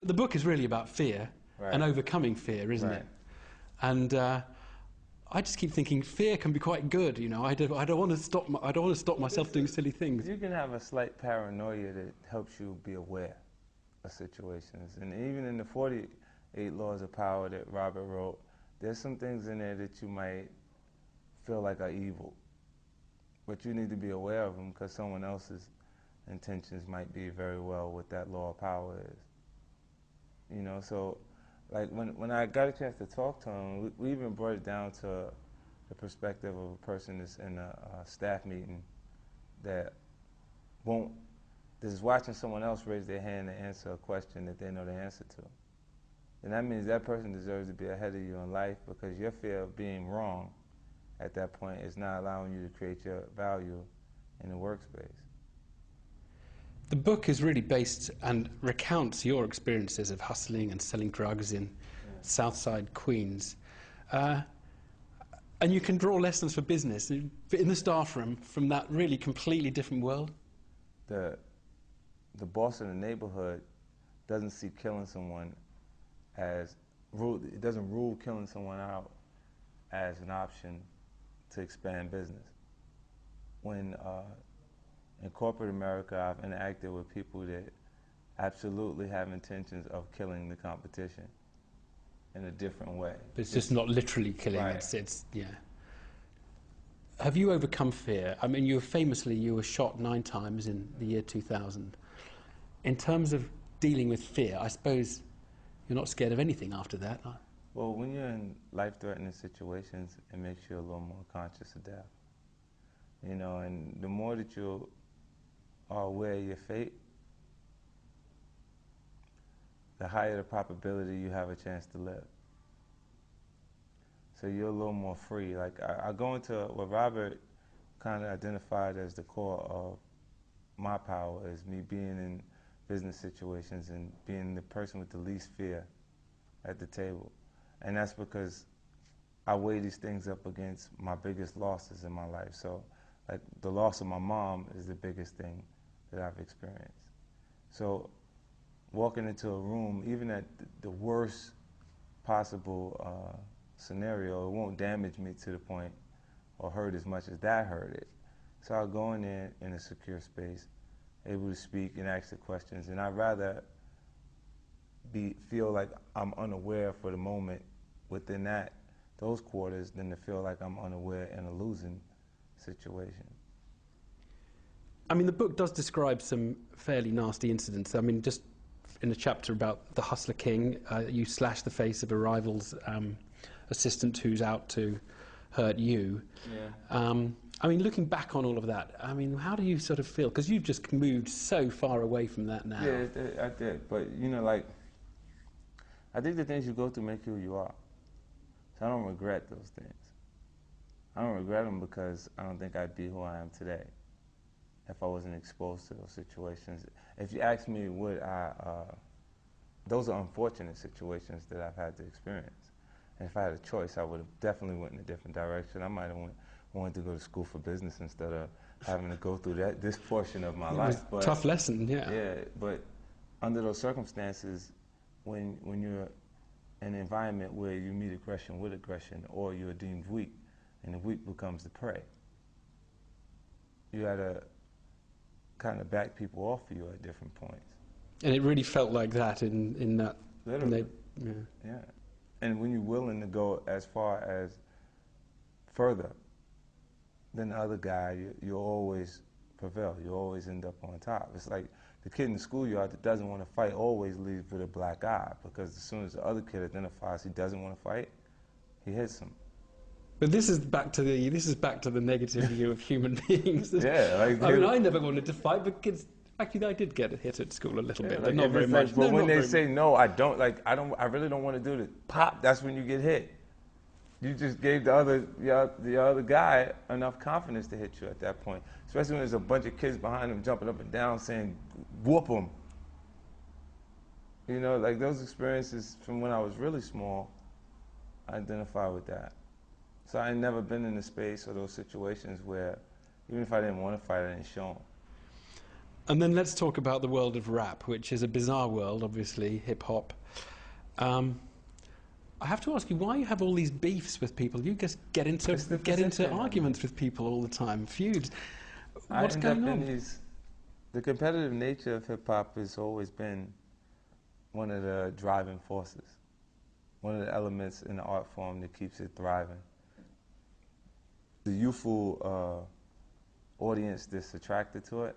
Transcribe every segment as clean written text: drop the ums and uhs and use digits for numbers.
The book is really about fear and overcoming fear, isn't it? And I just keep thinking fear can be quite good. You know, I don't want to stop. I don't want to stop myself doing silly things. You can have a slight paranoia that helps you be aware of situations, and even in the 48 Laws of Power that Robert wrote, there's some things in there that you might feel like are evil, but you need to be aware of them because someone else's intentions might be very well what that law of power is. You know, so like when I got a chance to talk to him, we even brought it down to the perspective of a person that's in a staff meeting that is watching someone else raise their hand to answer a question that they know the answer to. And that means that person deserves to be ahead of you in life because your fear of being wrong at that point is not allowing you to create your value in the workspace. The book is really based and recounts your experiences of hustling and selling drugs in Southside Queens. And you can draw lessons for business in the staff room from that really completely different world. The boss in the neighborhood doesn't see killing someone as it doesn't rule killing someone out as an option to expand business. When in corporate America, I've interacted with people that absolutely have intentions of killing the competition in a different way. But it's just not literally killing. Right. It's yeah. Have you overcome fear? I mean, you were shot 9 times in the year 2000. In terms of dealing with fear, I suppose you're not scared of anything after that. Well, when you're in life-threatening situations, it makes you a little more conscious of death. You know, and the more that you are aware of your fate, the higher the probability you have a chance to live. So you're a little more free. Like I go into what Robert kind of identified as the core of my power is me being in business situations and being the person with the least fear at the table. And that's because I weigh these things up against my biggest losses in my life. So like the loss of my mom is the biggest thing that I've experienced. So walking into a room, even at the worst possible scenario, it won't damage me to the point or hurt as much as that hurt it. So I'll go in there in a secure space, able to speak and ask the questions, and I'd rather feel like I'm unaware for the moment within those quarters than to feel like I'm unaware in a losing situation. I mean, the book does describe some fairly nasty incidents. I mean, just in a chapter about the Hustler King, you slash the face of a rival's assistant who's out to hurt you. Yeah. I mean, looking back on all of that, I mean, how do you sort of feel? Because you've just moved so far away from that now. Yeah, I did. But, you know, like, I think the things you go through make you who you are. So I don't regret those things. I don't regret them because I don't think I'd be who I am today if I wasn't exposed to those situations. If you ask me, those are unfortunate situations that I've had to experience. And if I had a choice, I would have definitely went in a different direction. I might have wanted to go to school for business instead of having to go through this portion of my life. But tough lesson, yeah. Yeah, but under those circumstances, when you're in an environment where you meet aggression with aggression, or you're deemed weak, and the weak becomes the prey, you gotta kind of back people off of you at different points. And it really felt like that in that. Literally. Yeah. And when you're willing to go as far as further than the other guy, you always prevail. You always end up on top. It's like the kid in the schoolyard that doesn't want to fight always leaves with a black eye, because as soon as the other kid identifies he doesn't want to fight, he hits him. But this is back to the negative view of human beings. Yeah, like I mean, I never wanted to fight, but kids. Actually, I did get hit at school a little bit, but not very much. But when they say no, I really don't want to do it. Pop, that's when you get hit. You just gave the other guy enough confidence to hit you at that point. Especially when there's a bunch of kids behind him jumping up and down saying, "Whoop him." You know, like those experiences from when I was really small, I identify with that. So I ain't never been in a space or those situations where, even if I didn't want to fight, I didn't show them. And then let's talk about the world of rap, which is a bizarre world, obviously, hip-hop. I have to ask you why you have all these beefs with people. You just get into arguments with people all the time, feuds. What's going on? The competitive nature of hip-hop has always been one of the driving forces, one of the elements in the art form that keeps it thriving. The youthful audience that's attracted to it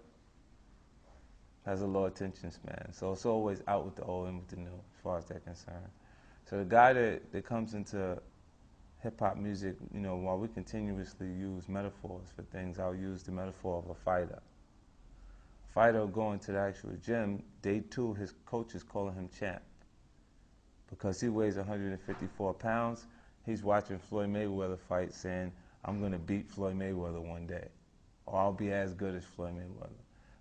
has a low attention span, so it's always out with the old and with the new, as far as they're concerned. So the guy that comes into hip-hop music, you know, while we continuously use metaphors for things, I'll use the metaphor of a fighter. A fighter will go into the actual gym, day 2, his coach is calling him champ. Because he weighs 154 pounds, he's watching Floyd Mayweather fight saying, I'm going to beat Floyd Mayweather one day, or I'll be as good as Floyd Mayweather.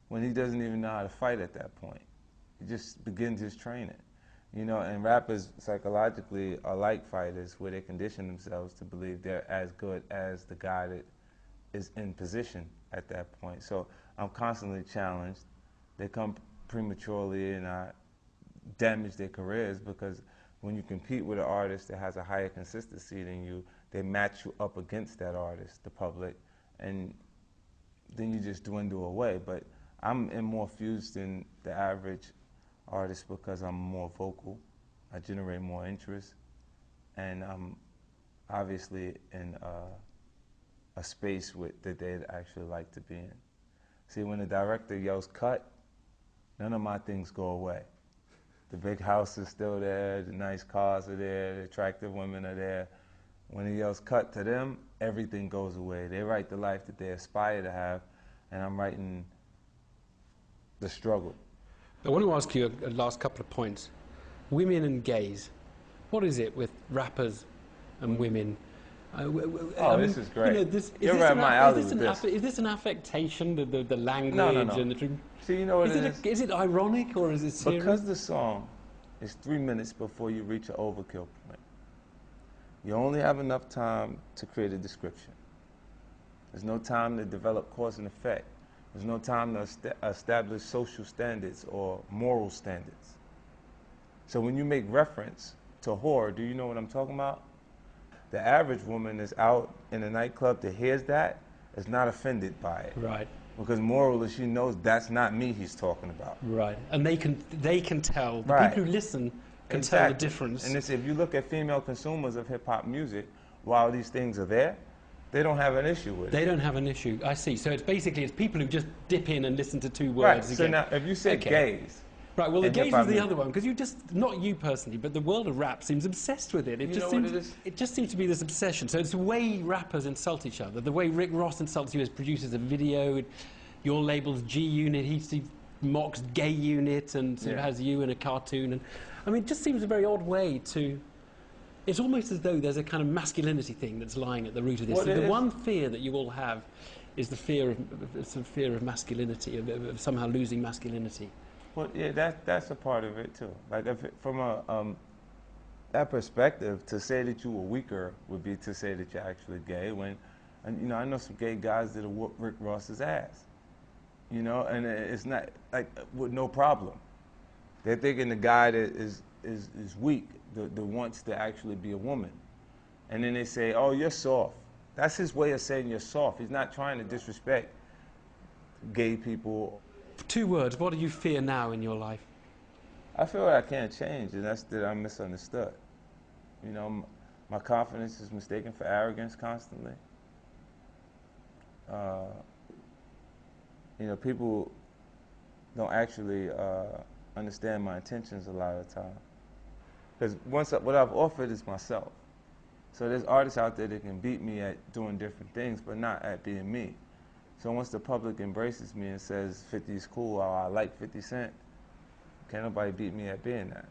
When he doesn't even know how to fight at that point. He just begins his training. You know, and rappers psychologically are like fighters, where they condition themselves to believe they're as good as the guy that is in position at that point. So I'm constantly challenged. They come prematurely and I damage their careers, because when you compete with an artist that has a higher consistency than you, they match you up against that artist, the public, and then you just dwindle away. But I'm more fused than the average artist because I'm more vocal, I generate more interest, and I'm obviously in a space that they'd actually like to be in. See, when the director yells cut, none of my things go away. The big house is still there, the nice cars are there, the attractive women are there. When he yells cut to them, everything goes away. They write the life that they aspire to have, and I'm writing the struggle. I want to ask you a last couple of points. Women and gays. What is it with rappers and women? This is great. You know, You're right, my alley with this. Is this an affectation, the language? No. And the See, you know what it is? Is it ironic or is it serious? Because the song is 3 minutes before you reach an overkill point. You only have enough time to create a description. There's no time to develop cause and effect. There's no time to establish social standards or moral standards. So when you make reference to whore, do you know what I'm talking about? The average woman is out in a nightclub that hears that is not offended by it. Right. Because morally she knows that's not me he's talking about. Right. And they can tell. The Right. people who listen can Exactly. tell the difference. And if you look at female consumers of hip-hop music, while these things are there, they don't have an issue with it. They don't have an issue. I see. So it's people who just dip in and listen to 2 words. Right. So again. now, if you say gays. Right, well, the gays hip-hop was the music. other one, because you just, not you personally, but the world of rap seems obsessed with it. You know what it is? It just seems to be this obsession. So it's the way rappers insult each other, the way Rick Ross insults you as produces a video, your label's G Unit, he mocks Gay Unit and sort of has you in a cartoon. And I mean, it just seems a very odd way to... It's almost as though there's a kind of masculinity thing that's lying at the root of this. Well, So the one fear that you all have is the fear of masculinity, of somehow losing masculinity. Well, yeah, that's a part of it too. Like, from that perspective, to say that you were weaker would be to say that you're actually gay. And you know, I know some gay guys that will whoop Rick Ross's ass. You know, and it's not like with no problem. They're thinking the guy that is weak, that wants to actually be a woman, and then they say, "Oh, you're soft." That's his way of saying you're soft. He's not trying to disrespect gay people. 2 words, what do you fear now in your life? I feel like I can't change, and that's that I'm misunderstood. You know, my confidence is mistaken for arrogance constantly. You know, people don't actually understand my intentions a lot of the time. Because what I've offered is myself. So there's artists out there that can beat me at doing different things, but not at being me. So once the public embraces me and says 50 is cool, or I like 50 Cent, can't nobody beat me at being that.